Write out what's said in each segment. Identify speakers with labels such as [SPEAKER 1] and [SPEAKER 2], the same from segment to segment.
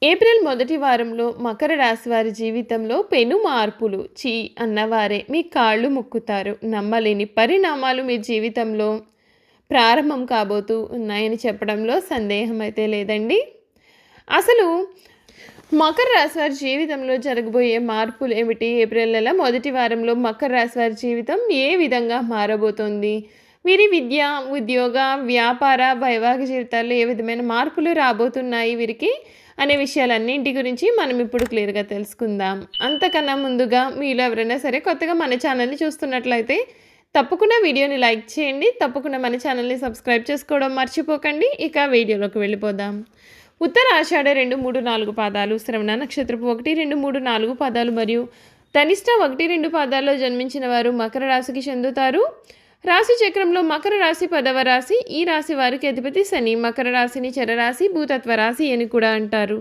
[SPEAKER 1] April మొదటి వారంలో మకర రాశి వారి జీవితంలో పెను మార్పులు అన్నవారే మీ కాళ్ళు ముక్కుతారు. నమ్మలేని పరిణామాలు మీ జీవితంలో ప్రారంభం కాబోతూ ఉన్నాయని చెప్పడంలో సందేహం అయితే లేదండి. అసలు మకర రాశి వారి జీవితంలో జరగబోయే మార్పులు ఏమిటి? ఏప్రిల్ నెల మొదటి వారంలో మకర రాశి వారి జీవితం ఏ విధంగా మారబోతోంది? వీరి విద్య, ఉద్యోగ, వ్యాపార, వైవాహిక జీవితాల్లో ఏ విధమైన మార్పులు రాబోతున్నాయి వీరికి అనే విషయాలన్నింటి గురించి మనం ఇప్పుడు క్లియర్గా తెలుసుకుందాం. అంతకన్నా ముందుగా మీలో ఎవరైనా సరే కొత్తగా మన ఛానల్ని చూస్తున్నట్లయితే తప్పకుండా వీడియోని లైక్ చేయండి. తప్పకుండా మన ఛానల్ని సబ్స్క్రైబ్ చేసుకోవడం మర్చిపోకండి. ఇక వీడియోలోకి వెళ్ళిపోదాం. ఉత్తర ఆషాఢ 2, 3, 4 పాదాలు, శ్రవణ నక్షత్రపు 1, 2, 3, 4 పాదాలు మరియు ధనిష్ట 1, 2 పాదాల్లో జన్మించిన వారు మకర రాశికి చెందుతారు. రాశి చక్రంలో మకర రాశి 10వ రాశి. ఈ రాశి వారికి అధిపతి శని. మకర రాశిని చరరాశి, భూతత్వ రాశి అని కూడా అంటారు.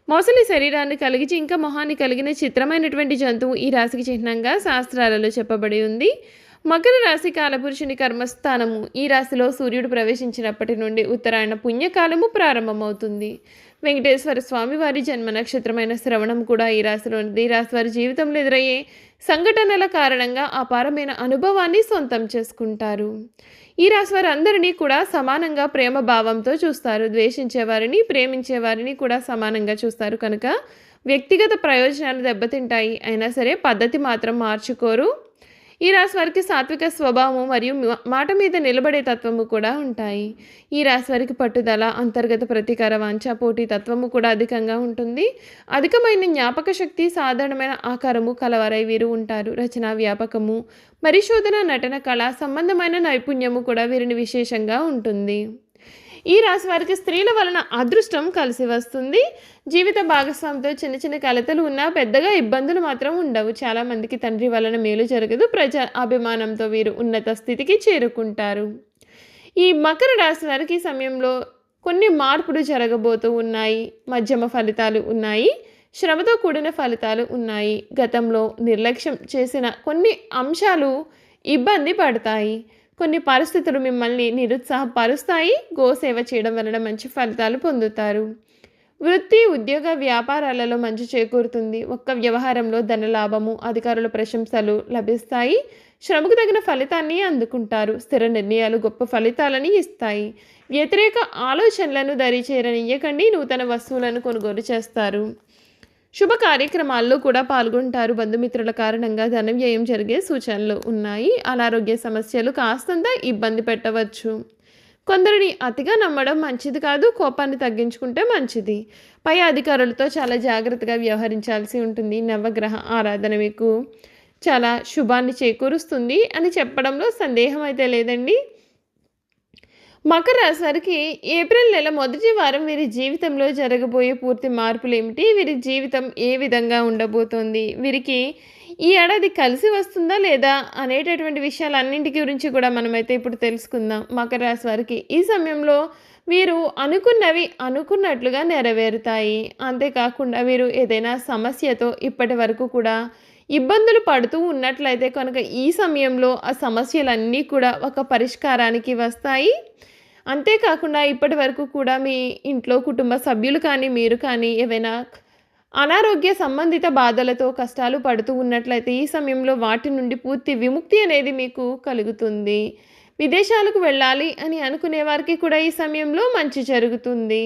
[SPEAKER 1] మొసలి శరీరాన్ని కలిగి జింక మొహాన్ని కలిగిన చిత్రమైనటువంటి జంతువు ఈ రాశికి చిహ్నంగా శాస్త్రాలలో చెప్పబడి ఉంది. మకర రాశి కాలపురుషుని కర్మస్థానము. ఈ రాశిలో సూర్యుడు ప్రవేశించినప్పటి నుండి ఉత్తరాయణ పుణ్యకాలము ప్రారంభమవుతుంది. వెంకటేశ్వర స్వామి వారి జన్మ నక్షత్రమైన శ్రవణం కూడా ఈ రాశిలోనిది. ఈ రాశి వారి జీవితంలో ఎదురయ్యే సంఘటనల కారణంగా అపారమైన అనుభవాన్ని సొంతం చేసుకుంటారు. ఈ రాశి వారు అందరినీ కూడా సమానంగా ప్రేమ భావంతో చూస్తారు. ద్వేషించేవారిని, ప్రేమించేవారిని కూడా సమానంగా చూస్తారు. కనుక వ్యక్తిగత ప్రయోజనాలు దెబ్బతింటాయి. అయినా సరే పద్ధతి మాత్రం మార్చుకోరు. ఈ రాశి వారికి సాత్విక స్వభావము మరియు మాట మీద నిలబడే తత్వము కూడా ఉంటాయి. ఈ రాశి వారికి పట్టుదల, అంతర్గత ప్రతీకార వాంఛ, పోటీ తత్వము కూడా అధికంగా ఉంటుంది. అధికమైన జ్ఞాపక శక్తి, సాధారణమైన ఆకారము కలవారై వీరు ఉంటారు. రచన, వ్యాపకము, పరిశోధన, నటన, కళ సంబంధమైన నైపుణ్యము కూడా వీరిని విశేషంగా ఉంటుంది. ఈ రాశి వారికి స్త్రీల వలన అదృష్టం కలిసి వస్తుంది. జీవిత భాగస్వామితో చిన్న చిన్న కలతలు ఉన్నా పెద్దగా ఇబ్బందులు మాత్రం ఉండవు. చాలామందికి తండ్రి వలన మేలు జరగదు. ప్రజా అభిమానంతో వీరు ఉన్నత స్థితికి చేరుకుంటారు. ఈ మకర రాశి వారికి ఈ సమయంలో కొన్ని మార్పులు జరగబోతూ ఉన్నాయి. మధ్యమ ఫలితాలు ఉన్నాయి. శ్రమతో కూడిన ఫలితాలు ఉన్నాయి. గతంలో నిర్లక్ష్యం చేసిన కొన్ని అంశాలు ఇబ్బంది పడతాయి. కొన్ని పరిస్థితులు మిమ్మల్ని నిరుత్సాహపరుస్తాయి. గోసేవ చేయడం వలన మంచి ఫలితాలు పొందుతారు. వృత్తి, ఉద్యోగ, వ్యాపారాలలో మంచి చేకూరుతుంది. ఒక్క వ్యవహారంలో ధనలాభము, అధికారుల ప్రశంసలు లభిస్తాయి. శ్రమకు తగిన ఫలితాన్ని అందుకుంటారు. స్థిర నిర్ణయాలు గొప్ప ఫలితాలని ఇస్తాయి. వ్యతిరేక ఆలోచనలను దరిచేరనియ్యకండి. నూతన వస్తువులను కొనుగోలు చేస్తారు. శుభ కార్యక్రమాల్లో కూడా పాల్గొంటారు. బంధుమిత్రుల కారణంగా ధన వ్యయం జరిగే సూచనలు ఉన్నాయి. అనారోగ్య సమస్యలు కాస్తంత ఇబ్బంది పెట్టవచ్చు. కొందరిని అతిగా నమ్మడం మంచిది కాదు. కోపాన్ని తగ్గించుకుంటే మంచిది. పై అధికారులతో చాలా జాగ్రత్తగా వ్యవహరించాల్సి ఉంటుంది. నవగ్రహ ఆరాధన మీకు చాలా శుభాన్ని చేకూరుస్తుంది అని చెప్పడంలో సందేహం అయితే లేదండి. మకర రాశి వారికి ఏప్రిల్ నెల మొదటి వారం వీరి జీవితంలో జరగబోయే పూర్తి మార్పులు ఏమిటి? వీరి జీవితం ఏ విధంగా ఉండబోతోంది? వీరికి ఈ ఏడాది కలిసి వస్తుందా లేదా అనేటటువంటి విషయాలన్నింటి గురించి కూడా మనమైతే ఇప్పుడు తెలుసుకుందాం. మకర రాశి వారికి ఈ సమయంలో వీరు అనుకున్నవి అనుకున్నట్లుగా నెరవేరుతాయి. అంతేకాకుండా వీరు ఏదైనా సమస్యతో ఇప్పటి వరకు కూడా ఇబ్బందులు పడుతూ ఉన్నట్లయితే కనుక ఈ సమయంలో ఆ సమస్యలన్నీ కూడా ఒక పరిష్కారానికి వస్తాయి. అంతేకాకుండా ఇప్పటి వరకు కూడా మీ ఇంట్లో కుటుంబ సభ్యులు కానీ మీరు కానీ ఏవైనా అనారోగ్య సంబంధిత బాధలతో కష్టాలు పడుతూ ఉన్నట్లయితే ఈ సమయంలో వాటి నుండి పూర్తి విముక్తి అనేది మీకు కలుగుతుంది. విదేశాలకు వెళ్ళాలి అని అనుకునే వారికి కూడా ఈ సమయంలో మంచి జరుగుతుంది.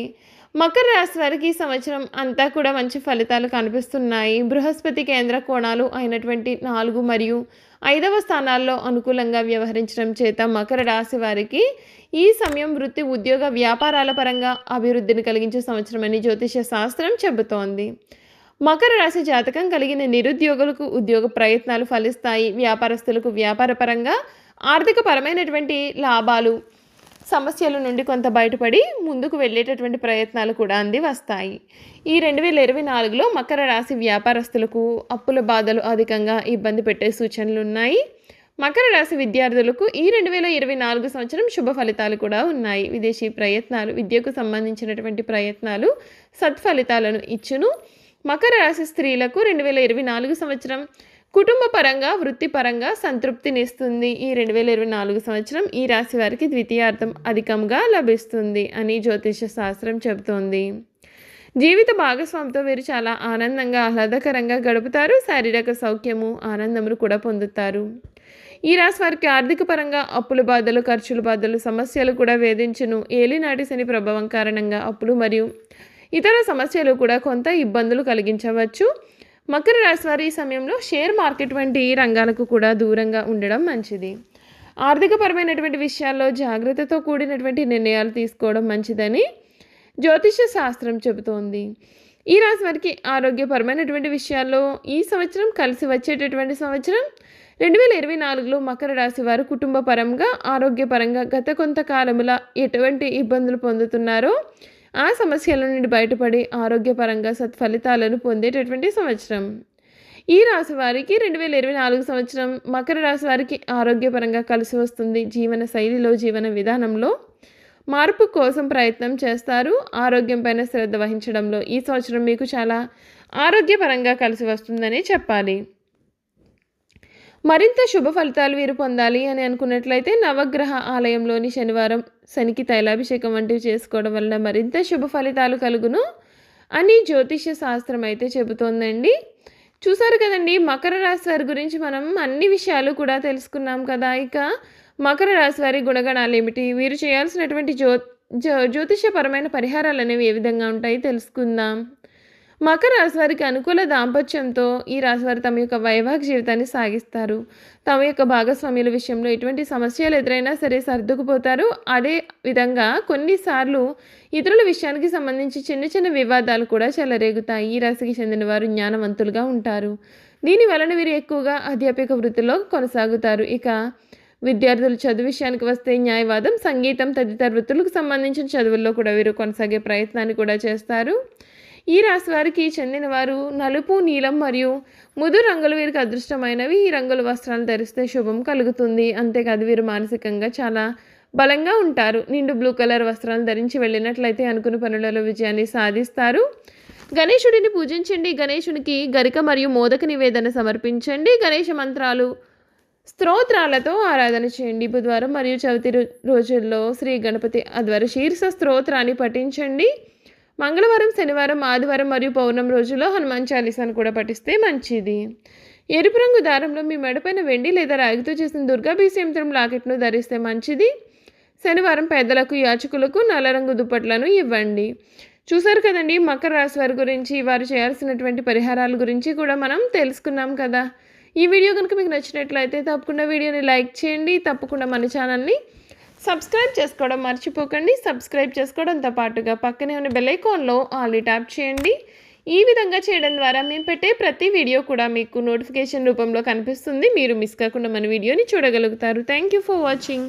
[SPEAKER 1] మకర రాశి వారికి ఈ సంవత్సరం అంతా కూడా మంచి ఫలితాలు కనిపిస్తున్నాయి. బృహస్పతి కేంద్ర కోణాలు అయినటువంటి 4 మరియు 5వ స్థానాల్లో అనుకూలంగా వ్యవహరించడం చేత మకర రాశి వారికి ఈ సమయం వృత్తి, ఉద్యోగ, వ్యాపారాల పరంగా అభివృద్ధిని కలిగించే సంవత్సరమని జ్యోతిష శాస్త్రం చెబుతోంది. మకర రాశి జాతకం కలిగిన నిరుద్యోగులకు ఉద్యోగ ప్రయత్నాలు ఫలిస్తాయి. వ్యాపారస్తులకు వ్యాపారపరంగా ఆర్థికపరమైనటువంటి లాభాలు, సమస్యల నుండి కొంత బయటపడి ముందుకు వెళ్ళేటటువంటి ప్రయత్నాలు కూడా అంది వస్తాయి. ఈ 2024లో మకర రాశి వ్యాపారస్తులకు అప్పుల బాధలు అధికంగా ఇబ్బంది పెట్టే సూచనలు ఉన్నాయి. మకర రాశి విద్యార్థులకు ఈ 2024 సంవత్సరం శుభ ఫలితాలు కూడా ఉన్నాయి. విదేశీ ప్రయత్నాలు, విద్యకు సంబంధించినటువంటి ప్రయత్నాలు సత్ఫలితాలను ఇచ్చును. మకర రాశి స్త్రీలకు 2024 సంవత్సరం కుటుంబ పరంగా, వృత్తిపరంగా సంతృప్తినిస్తుంది. ఈ 2024 సంవత్సరం ఈ రాశి వారికి ద్వితీయార్థం అధికంగా లభిస్తుంది అని జ్యోతిష శాస్త్రం చెబుతోంది. జీవిత భాగస్వామితో వీరు చాలా ఆనందంగా ఆహ్లాదకరంగా గడుపుతారు. శారీరక సౌఖ్యము ఆనందమును కూడా పొందుతారు. ఈ రాశి వారికి ఆర్థిక పరంగా అప్పుల బాధలు, ఖర్చుల బాధలు, సమస్యలు కూడా వేధించును. ఏలినాటి శని ప్రభావం కారణంగా అప్పులు మరియు ఇతర సమస్యలు కూడా కొంత ఇబ్బందులు కలిగించవచ్చు. మకర రాశి వారి ఈ సమయంలో షేర్ మార్కెట్ వంటి రంగాలకు కూడా దూరంగా ఉండడం మంచిది. ఆర్థికపరమైనటువంటి విషయాల్లో జాగ్రత్తతో కూడినటువంటి నిర్ణయాలు తీసుకోవడం మంచిదని జ్యోతిష శాస్త్రం చెబుతోంది. ఈ రాశి వారికి ఆరోగ్యపరమైనటువంటి విషయాల్లో ఈ సంవత్సరం కలిసి వచ్చేటటువంటి సంవత్సరం 2024లో మకర రాశి వారు కుటుంబ పరంగా, ఆరోగ్యపరంగా గత కొంతకాలములా ఎటువంటి ఇబ్బందులు పొందుతున్నారో ఆ సమస్యల నుండి బయటపడి ఆరోగ్యపరంగా సత్ఫలితాలను పొందేటటువంటి సంవత్సరం. ఈ రాశి వారికి 2024 సంవత్సరం మకర రాశి వారికి ఆరోగ్యపరంగా కలిసి వస్తుంది. జీవన శైలిలో, జీవన విధానంలో మార్పు కోసం ప్రయత్నం చేస్తారు. ఆరోగ్యం పైన శ్రద్ధ వహించడంలో ఈ సంవత్సరం మీకు చాలా ఆరోగ్యపరంగా కలిసి వస్తుందని చెప్పాలి. మరింత శుభ ఫలితాలు వీరు పొందాలి అని అనుకున్నట్లయితే నవగ్రహ ఆలయంలోని శనివారం శనికి తైలాభిషేకం వంటివి చేసుకోవడం వల్ల మరింత శుభ ఫలితాలు కలుగును అని జ్యోతిష్య శాస్త్రం అయితే చెబుతోందండి. చూసారు కదండి, మకర రాశి వారి గురించి మనం అన్ని విషయాలు కూడా తెలుసుకున్నాం కదా. ఇక మకర రాశి వారి గుణగణాలు ఏమిటి, వీరు చేయాల్సినటువంటి జ్యోతిష్యపరమైన పరిహారాలు అనేవి ఏ విధంగా ఉంటాయి తెలుసుకుందాం. మకర రాశి వారికి అనుకూల దాంపత్యంతో ఈ రాశివారు తమ యొక్క వైవాహిక జీవితాన్ని సాగిస్తారు. తమ యొక్క భాగస్వామ్యుల విషయంలో ఎటువంటి సమస్యలు ఎదురైనా సరే సర్దుకుపోతారు. అదే విధంగా కొన్నిసార్లు ఇతరుల విషయానికి సంబంధించి చిన్న చిన్న వివాదాలు కూడా చెలరేగుతాయి. ఈ రాశికి చెందిన వారు జ్ఞానవంతులుగా ఉంటారు. దీని వలన వీరు ఎక్కువగా అధ్యాపక వృత్తిలో కొనసాగుతారు. ఇక విద్యార్థులు చదువు విషయానికి వస్తే న్యాయవాదం, సంగీతం తదితర వృత్తులకు సంబంధించిన చదువుల్లో కూడా వీరు కొనసాగే ప్రయత్నాన్ని కూడా చేస్తారు. ఈ రాశి వారికి చెందిన వారు నలుపు, నీలం మరియు ముదురు రంగులు వీరికి అదృష్టమైనవి. ఈ రంగుల వస్త్రాలు ధరిస్తే శుభం కలుగుతుంది. అంతేకాదు వీరు మానసికంగా చాలా బలంగా ఉంటారు. నిండు బ్లూ కలర్ వస్త్రాలు ధరించి వెళ్ళినట్లయితే అనుకున్న పనులలో విజయాన్ని సాధిస్తారు. గణేశుడిని పూజించండి. గణేశునికి గరిక మరియు మోదక నివేదన సమర్పించండి. గణేష మంత్రాలు, స్తోత్రాలతో ఆరాధన చేయండి. బుధవారం మరియు చవితి రోజుల్లో శ్రీ గణపతి అధ్వర శీర్ష స్తోత్రాన్ని పఠించండి. మంగళవారం, శనివారం, ఆదివారం మరియు పౌర్ణమి రోజుల్లో హనుమాన్ చాలీసాను కూడా పఠిస్తే మంచిది. ఎరుపు రంగు దారంలో మీ మెడపైన వెండి లేదా రాగితో చేసిన దుర్గా యంత్రం లాకెట్ను ధరిస్తే మంచిది. శనివారం పెద్దలకు, యాచకులకు నల్ల రంగు దుప్పట్లను ఇవ్వండి. చూసారు కదండి, మకర రాశి వారి గురించి, వారు చేయాల్సినటువంటి పరిహారాల గురించి కూడా మనం తెలుసుకున్నాం కదా. ఈ వీడియో కనుక మీకు నచ్చినట్లయితే తప్పకుండా వీడియోని లైక్ చేయండి. తప్పకుండా మన ఛానల్ని సబ్స్క్రైబ్ చేసుకోవడం మర్చిపోకండి. సబ్స్క్రైబ్ చేసుకోవడంతో పాటుగా పక్కనే ఉన్న బెల్ ఐకాన్లో ఆల్ ట్యాప్ చేయండి. ఈ విధంగా చేయడం ద్వారా మేము పెట్టే ప్రతి వీడియో కూడా మీకు నోటిఫికేషన్ రూపంలో కనిపిస్తుంది. మీరు మిస్ కాకుండా మన వీడియోని చూడగలుగుతారు. Thank you for watching.